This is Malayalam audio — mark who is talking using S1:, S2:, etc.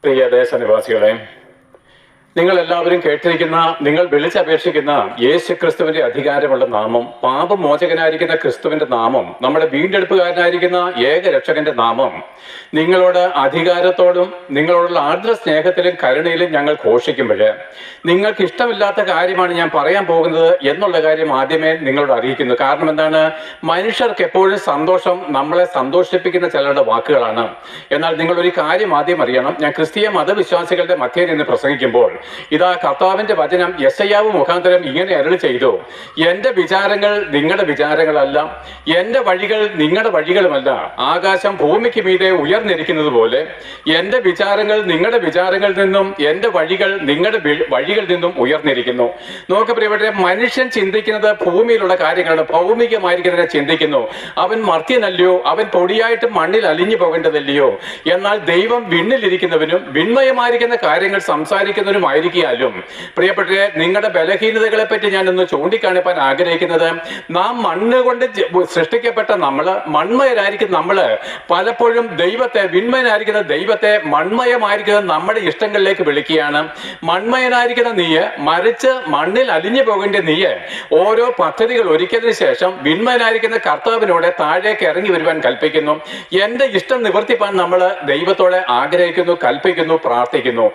S1: പ്രിയ ദേശനിവാസികളെ, നിങ്ങൾ എല്ലാവരും കേട്ടിരിക്കുന്ന, നിങ്ങൾ വിളിച്ചപേക്ഷിക്കുന്ന യേശു ക്രിസ്തുവിന്റെ അധികാരമുള്ള നാമം, പാപമോചകനായിരിക്കുന്ന ക്രിസ്തുവിന്റെ നാമം, നമ്മുടെ വീണ്ടെടുപ്പുകാരനായിരിക്കുന്ന ഏക രക്ഷകന്റെ നാമം നിങ്ങളോട് അധികാരത്തോടും നിങ്ങളോടുള്ള ആർദ്ര സ്നേഹത്തിലും കരുണയിലും ഞങ്ങൾ ഘോഷിക്കുമ്പോൾ നിങ്ങൾക്ക് ഇഷ്ടമില്ലാത്ത കാര്യമാണ് ഞാൻ പറയാൻ പോകുന്നത് എന്നുള്ള കാര്യം ആദ്യമേ നിങ്ങളോട് അറിയിക്കുന്നു. കാരണം എന്താണ്? മനുഷ്യർക്ക് എപ്പോഴും സന്തോഷം നമ്മളെ സന്തോഷിപ്പിക്കുന്ന ചിലരുടെ വാക്കുകളാണ്. എന്നാൽ നിങ്ങളൊരു കാര്യം ആദ്യം അറിയണം. ഞാൻ ക്രിസ്തീയ മതവിശ്വാസികളുടെ മധ്യേ നിന്ന് പ്രസംഗിക്കുമ്പോൾ ഇതാ കർത്താവിന്റെ വചനം യെശയ്യാവ് മുഖാന്തരം ഇങ്ങനെ അരുളി ചെയ്തു: എന്റെ വിചാരങ്ങൾ നിങ്ങളുടെ വിചാരങ്ങളല്ല, എന്റെ വഴികൾ നിങ്ങളുടെ വഴികളുമല്ല. ആകാശം ഭൂമിക്ക് മീതെ ഉയർന്നിരിക്കുന്നത് പോലെ എന്റെ വിചാരങ്ങൾ നിങ്ങളുടെ വിചാരങ്ങളിൽ നിന്നും എന്റെ വഴികൾ നിങ്ങളുടെ വഴികളിൽ നിന്നും ഉയർന്നിരിക്കുന്നു. നോക്ക് പ്രിയപ്പെട്ടവരെ, മനുഷ്യൻ ചിന്തിക്കുന്നത് ഭൂമിയിലുള്ള കാര്യങ്ങളാണ്, ഭൗമികമായിരിക്കുന്നതിനെ ചിന്തിക്കുന്നു. അവൻ മർത്യനല്ലയോ, അവൻ പൊടിയായിട്ട് മണ്ണിൽ അലിഞ്ഞു പോകേണ്ടതല്ലയോ? എന്നാൽ ദൈവം വിണ്ണിലിരിക്കുന്നവനും വിണ്മയമായിരിക്കുന്ന കാര്യങ്ങൾ സംസാരിക്കുന്നവനുമായിരിക്കാലും പ്രിയപ്പെട്ടവരെ, നിങ്ങളുടെ ബലഹീനതകളെ പറ്റി ഞാൻ ഒന്ന് ചൂണ്ടിക്കാണിപ്പാൻ ആഗ്രഹിക്കുന്നത്, നാം മണ്ണ് കൊണ്ട് സൃഷ്ടിക്കപ്പെട്ട നമ്മള്, മണ്മയരായിരിക്കുന്ന നമ്മള് പലപ്പോഴും ദൈവത്തെ, വിണ്മയനായിരിക്കുന്ന ദൈവത്തെ മണ്മയമായിരിക്കുന്ന നമ്മുടെ ഇഷ്ടങ്ങളിലേക്ക് വിളിക്കുകയാണ്. മണ്മയനായിരിക്കുന്ന നീയ് മറിച്ച് മണ്ണിൽ അലിഞ്ഞു പോകേണ്ട നീയ് ഓരോ പദ്ധതികൾ ഒരുക്കിയതിനു ശേഷം വിണ്മയനായിരിക്കുന്ന കർത്താവിനോട് താഴേക്ക് ഇറങ്ങി വരുവാൻ കൽപ്പിക്കുന്നു. എന്റെ ഇഷ്ടം നിവർത്തിപ്പാൻ നമ്മൾ ദൈവത്തോടെ ആഗ്രഹിക്കുന്നു, കൽപ്പിക്കുന്നു, പ്രാർത്ഥിക്കുന്നു.